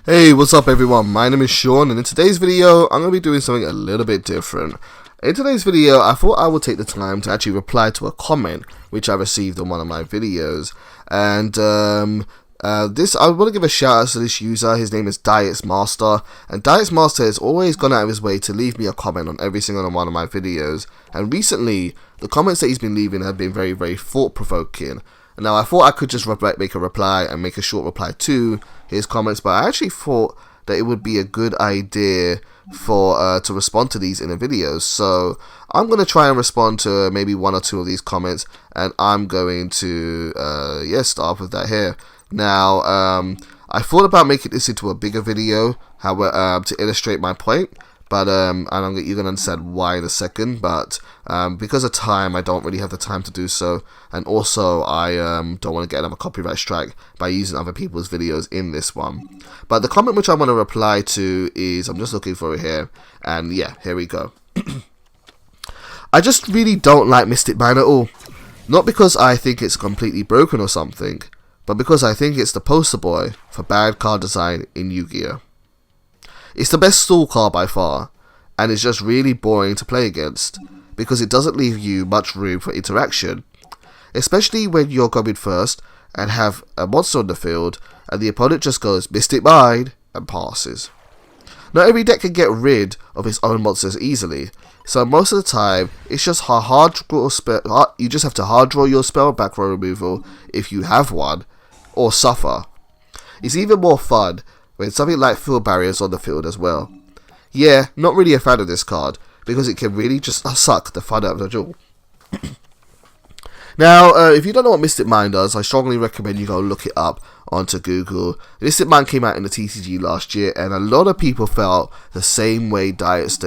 Hey, what's up everyone? My name is Sean, and in today's video, I'm going to be doing something a little bit different. In today's video, I thought I would take the time to actually reply to a comment which I received on one of my videos. And I want to give a shout out to this user. His name is Duelist Master, and Duelist Master has always gone out of his way to leave me a comment on every single one of my videos. And recently, the comments that he's been leaving have been very, very thought-provoking. Now, I thought I could just make a reply and make a short reply to his comments, but I actually thought that it would be a good idea for to respond to these in a video. So I'm going to try and respond to maybe one or two of these comments, and I'm going to start with that here. Now, I thought about making this into a bigger video, however, to illustrate my point. But you're going to understand why in a second, but because of time, I don't really have the time to do so, and also I don't want to get another copyright strike by using other people's videos in this one. But the comment which I want to reply to is, I'm just looking for it here, and yeah, here we go. I just really don't like Mystic Mine at all. Not because I think it's completely broken or something, but because I think it's the poster boy for bad card design in Yu-Gi-Oh! It's the best stall card by far, and it's just really boring to play against, because it doesn't leave you much room for interaction, especially when you're going first and have a monster on the field, and the opponent just goes Mystic Mine and passes. Not every deck can get rid of its own monsters easily, so most of the time it's just you just have to hard draw your spell back row removal if you have one, or suffer. It's even more fun when something like field barriers on the field as well. Yeah, not really a fan of this card, because it can really just suck the fun out of the duel. Now, if you don't know what Mystic Mine does, I strongly recommend you go look it up onto Google. Mystic Mine came out in the TCG last year, and a lot of people felt the same way Duelist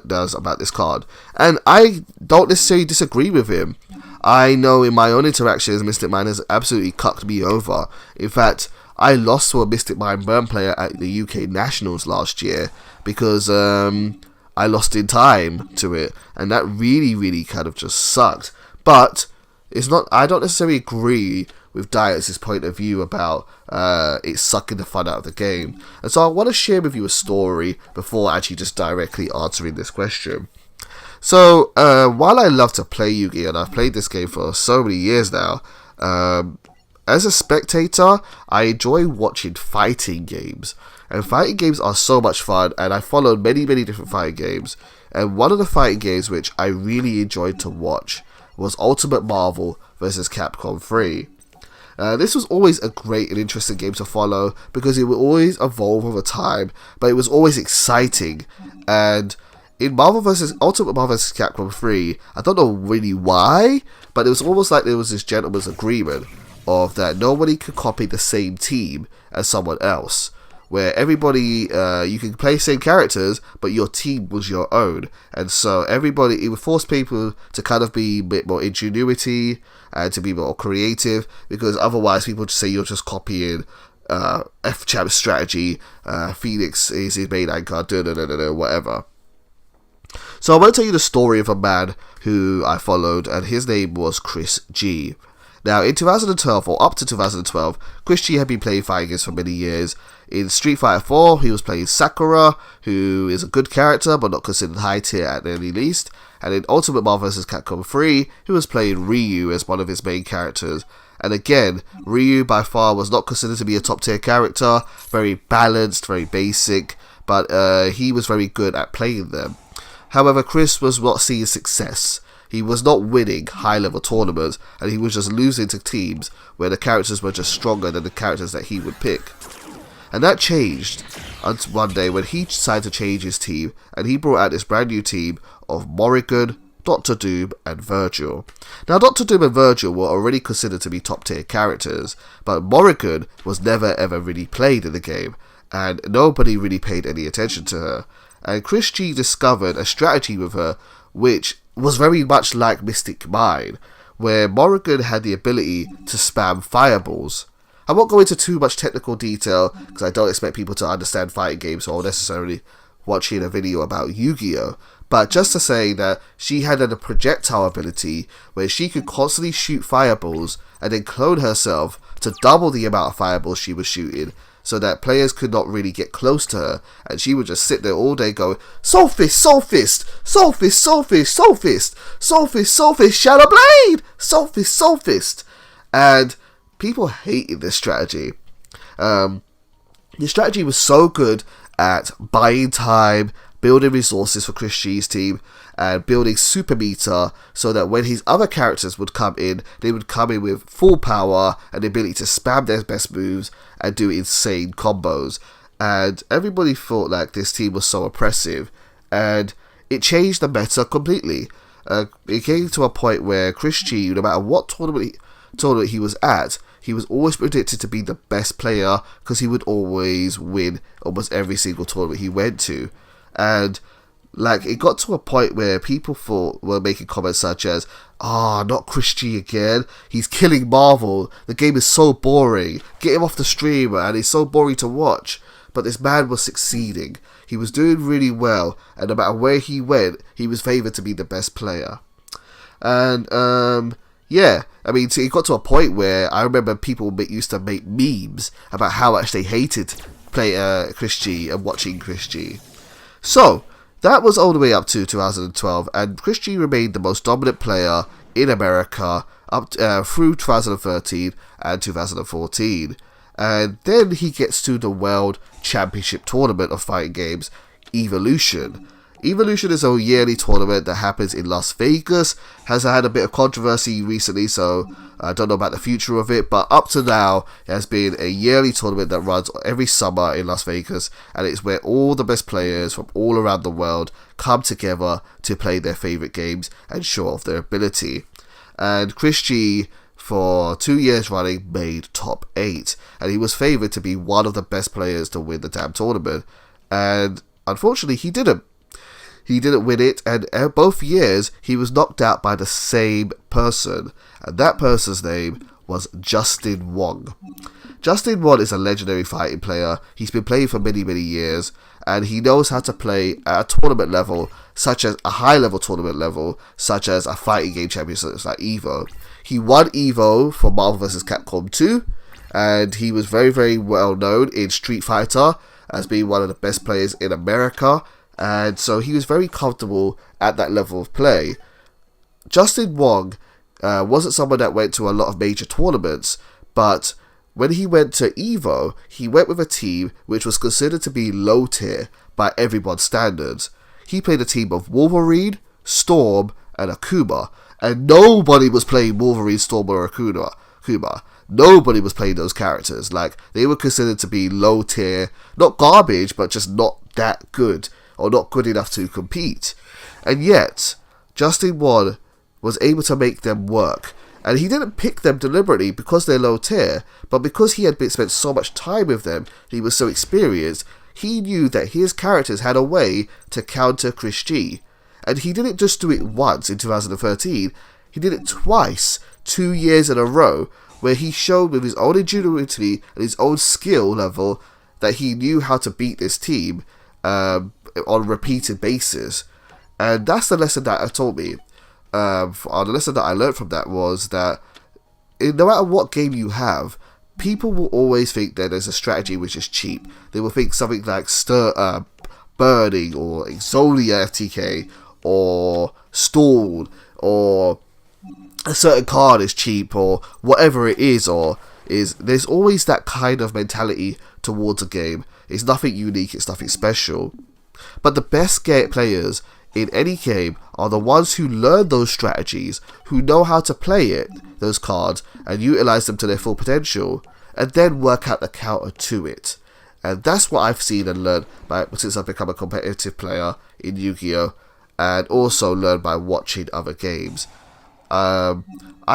does about this card. And I don't necessarily disagree with him. I know in my own interactions, Mystic Mine has absolutely cucked me over. In fact, I lost to a Mystic Mine burn player at the UK Nationals last year because I lost in time to it, and that really kind of just sucked. But it's not. I don't necessarily agree with Duelist's point of view about it sucking the fun out of the game, and so I want to share with you a story before actually just directly answering this question. So while I love to play Yu-Gi-Oh! And I've played this game for so many years now, as a spectator, I enjoy watching fighting games, and fighting games are so much fun, and I followed many different fighting games, and one of the fighting games which I really enjoyed to watch was Ultimate Marvel vs. Capcom 3. This was always a great and interesting game to follow, because it would always evolve over time, but it was always exciting. And in Ultimate Marvel vs. Capcom 3, I don't know really why, but it was almost like there was this gentleman's agreement of that nobody could copy the same team as someone else, where everybody, you can play same characters, but your team was your own, and so it would force people to kind of be a bit more ingenuity and to be more creative, because otherwise people just say you're just copying F-Champ strategy, Phoenix is his main card, whatever. So I want to tell you the story of a man who I followed, and his name was Chris G. Now, in 2012, or up to 2012, Chris G had been playing fighting games for many years. In Street Fighter 4, he was playing Sakura, who is a good character, but not considered high tier at the least. And in Ultimate Marvel vs. Capcom 3, he was playing Ryu as one of his main characters. And again, Ryu by far was not considered to be a top tier character, very balanced, very basic, but he was very good at playing them. However, Chris was not seeing success. He was not winning high-level tournaments, and he was just losing to teams where the characters were just stronger than the characters that he would pick. And that changed one day when he decided to change his team, and he brought out this brand new team of Morrigan, Dr. Doom, and Virgil. Now, Dr. Doom and Virgil were already considered to be top-tier characters, but Morrigan was never ever really played in the game, and nobody really paid any attention to her. And Chris G discovered a strategy with her which was very much like Mystic Mine, where Morrigan had the ability to spam fireballs. I won't go into too much technical detail, because I don't expect people to understand fighting games or necessarily watching a video about Yu-Gi-Oh! But just to say that she had a projectile ability where she could constantly shoot fireballs and then clone herself to double the amount of fireballs she was shooting, so that players could not really get close to her, and she would just sit there all day going, Soul Fist, Soul Fist, Soul Fist, Soul Fist, Soul Fist, Soul Fist, Soul Fist, Shadow Blade, Soul Fist, Soul Fist. And people hated this strategy. The strategy was so good at buying time, building resources for Chris G's team, and building super meta so that when his other characters would come in, they would come in with full power and the ability to spam their best moves and do insane combos. And everybody thought like this team was so oppressive, and it changed the meta completely. It came to a point where Chris G, no matter what tournament he was at, he was always predicted to be the best player because he would always win almost every single tournament he went to. And like, it got to a point where people were making comments such as, not Chris G again, he's killing Marvel, the game is so boring, get him off the stream and it's so boring to watch. But this man was succeeding, he was doing really well, and no matter where he went, he was favoured to be the best player. And yeah, I mean, so it got to a point where I remember people used to make memes about how much they hated Chris G and watching Chris G. So that was all the way up to 2012, and Chris G remained the most dominant player in America up through 2013 and 2014. And then he gets to the World Championship Tournament of Fighting Games, Evolution. Evolution is a yearly tournament that happens in Las Vegas. Has had a bit of controversy recently, so I don't know about the future of it, but up to now, it has been a yearly tournament that runs every summer in Las Vegas, and it's where all the best players from all around the world come together to play their favourite games and show off their ability. And Chris G, for 2 years running, made top 8, and he was favoured to be one of the best players to win the damn tournament. And unfortunately, he didn't. He didn't win it, and both years he was knocked out by the same person, and that person's name was Justin Wong. Justin Wong is a legendary fighting player. He's been playing for many, many years, and he knows how to play at a tournament level, such as a high-level tournament level, such as a fighting game championship like EVO. He won EVO for Marvel vs. Capcom 2, and he was very, very well known in Street Fighter as being one of the best players in America. And so he was very comfortable at that level of play. Justin Wong wasn't someone that went to a lot of major tournaments, but when he went to EVO, he went with a team which was considered to be low tier by everyone's standards. He played a team of Wolverine, Storm, and Akuma, and nobody was playing Wolverine, Storm, or Akuma. Nobody was playing those characters. Like, they were considered to be low tier, not garbage, but just not that good, or not good enough to compete. And yet, Justin Wong was able to make them work. And he didn't pick them deliberately because they're low tier, but because he had spent so much time with them, he was so experienced, he knew that his characters had a way to counter Chris G. And he didn't just do it once in 2013, he did it twice, 2 years in a row, where he showed with his own ingenuity and his own skill level that he knew how to beat this team on a repeated basis. And that's the lesson that it taught me. The lesson that I learned from that was that no matter what game you have, people will always think that there's a strategy which is cheap. They will think something like Burning or Exolia FTK or Stalled or a certain card is cheap or whatever it is, there's always that kind of mentality towards a game. It's nothing unique, it's nothing special. But the best players in any game are the ones who learn those strategies, who know how to play those cards, and utilize them to their full potential, and then work out the counter to it. And that's what I've seen and learned since I've become a competitive player in Yu-Gi-Oh! And also learned by watching other games. I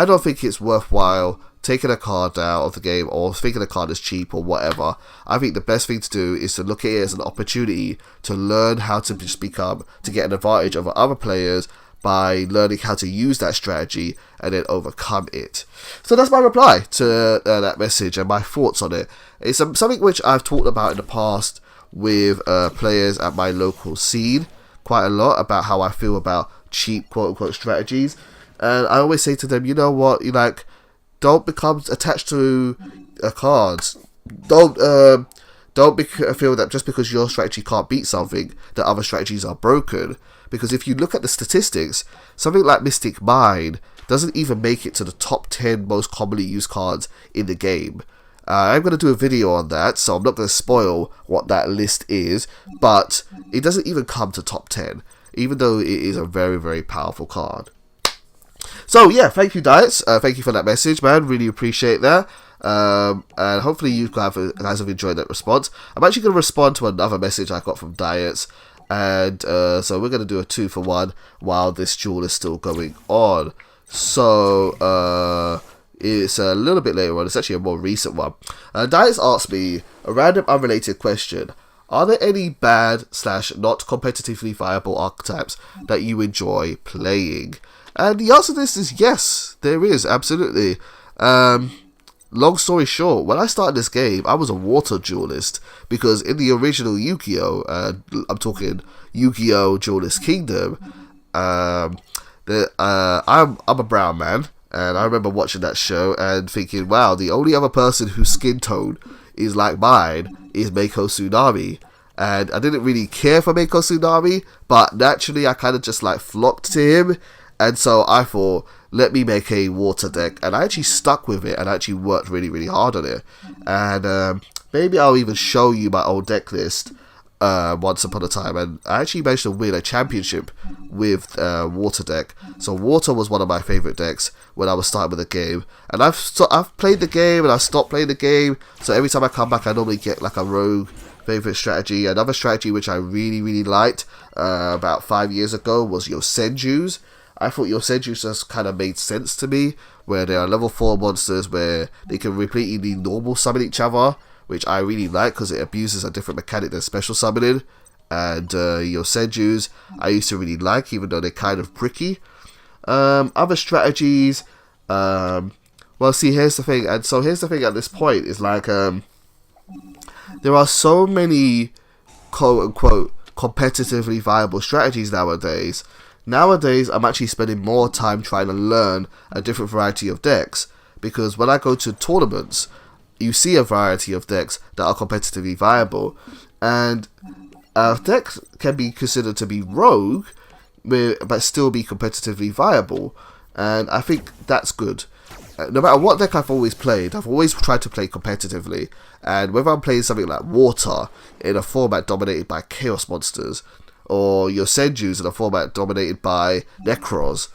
don't think it's worthwhile taking a card out of the game or thinking a card is cheap or whatever. I think the best thing to do is to look at it as an opportunity to learn how to to get an advantage over other players by learning how to use that strategy and then overcome it. So that's my reply to that message and my thoughts on it. It's something which I've talked about in the past with players at my local scene quite a lot about how I feel about cheap quote-unquote strategies. And I always say to them, you know what, don't become attached to cards. Don't Don't feel that just because your strategy can't beat something, that other strategies are broken. Because if you look at the statistics, something like Mystic Mine doesn't even make it to the top 10 most commonly used cards in the game. I'm going to do a video on that, so I'm not going to spoil what that list is, but it doesn't even come to top 10, even though it is a very, very powerful card. So yeah, thank you, Diets. Thank you for that message, man. Really appreciate that. And hopefully you guys have enjoyed that response. I'm actually going to respond to another message I got from Diets. And so we're going to do a 2-for-1 while this duel is still going on. So it's a little bit later on. It's actually a more recent one. Diets asked me a random unrelated question. Are there any bad / not competitively viable archetypes that you enjoy playing? And the answer to this is yes, there is, absolutely. Long story short, when I started this game, I was a water duelist, because in the original Yu-Gi-Oh! I'm talking Yu-Gi-Oh! Duelist Kingdom, I'm a brown man, and I remember watching that show and thinking, wow, the only other person whose skin tone is like mine is Meiko Tsunami. And I didn't really care for Meiko Tsunami, but naturally I kind of just like flocked to him. And so I thought, let me make a water deck. And I actually stuck with it and actually worked really, really hard on it. And maybe I'll even show you my old deck list once upon a time. And I actually managed to win a championship with water deck. So water was one of my favorite decks when I was starting with the game. And I've played the game and I stopped playing the game. So every time I come back, I normally get like a rogue favorite strategy. Another strategy which I really, really liked about 5 years ago was Yosenju's. I thought Yosenju's just kind of made sense to me, where they are level 4 monsters where they can repeatedly normal summon each other, which I really like because it abuses a different mechanic than special summoning. And Yosenju's I used to really like, even though they're kind of bricky. Other strategies, well, see, here's the thing, and so here's the thing at this point, is like, there are so many quote-unquote competitively viable strategies nowadays. Nowadays, I'm actually spending more time trying to learn a different variety of decks, because when I go to tournaments, you see a variety of decks that are competitively viable, and decks can be considered to be rogue, but still be competitively viable, and I think that's good. No matter what deck I've always played, I've always tried to play competitively, and whether I'm playing something like Water in a format dominated by Chaos Monsters, or Yosenju's in a format dominated by Necros,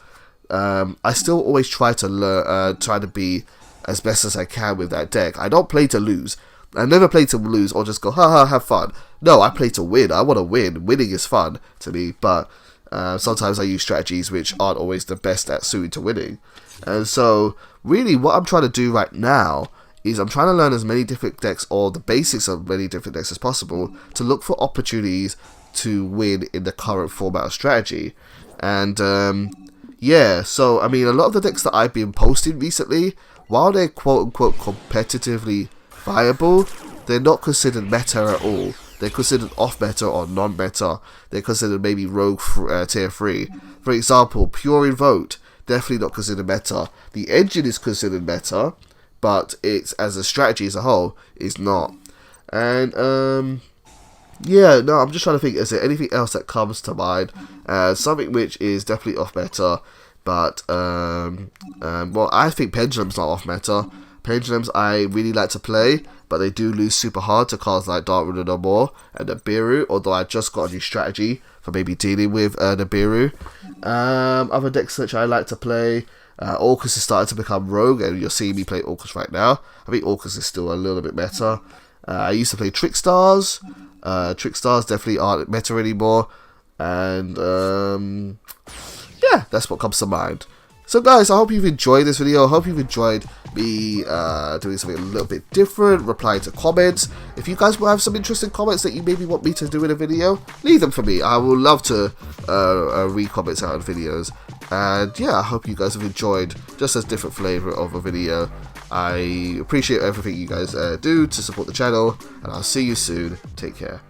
I still always try to learn, try to be as best as I can with that deck. I don't play to lose. I never play to lose or just go, haha, have fun. No, I play to win. I want to win. Winning is fun to me, but sometimes I use strategies which aren't always the best at suiting to winning. And so, really, what I'm trying to do right now is I'm trying to learn as many different decks, or the basics of many different decks as possible, to look for opportunities to win in the current format of strategy. And yeah, so I mean, a lot of the decks that I've been posting recently, while they're quote-unquote competitively viable, they're not considered meta at all. They're considered off-meta or non-meta. They're considered maybe rogue tier 3. For example, Pure Invoke, definitely not considered meta. The engine is considered meta, but it's, as a strategy as a whole, is not. And yeah, no, I'm just trying to think, is there anything else that comes to mind? Something which is definitely off-meta, but, well, I think Pendulum's not off-meta. Pendulums I really like to play, but they do lose super hard to cards like Dark Ruler No More and Nibiru, although I just got a new strategy for maybe dealing with Nibiru. Other decks which I like to play, Orcus is starting to become rogue, and you're seeing me play Orcus right now. I think Orcus is still a little bit meta. I used to play Trickstars. Trickstars definitely aren't meta anymore, and yeah, that's what comes to mind. So guys, I hope you've enjoyed this video. I hope you've enjoyed me doing something a little bit different, replying to comments. If you guys will have some interesting comments that you maybe want me to do in a video, leave them for me. I will love to read comments out in videos. And yeah, I hope you guys have enjoyed just a different flavour of a video. I appreciate everything you guys do to support the channel, and I'll see you soon. Take care.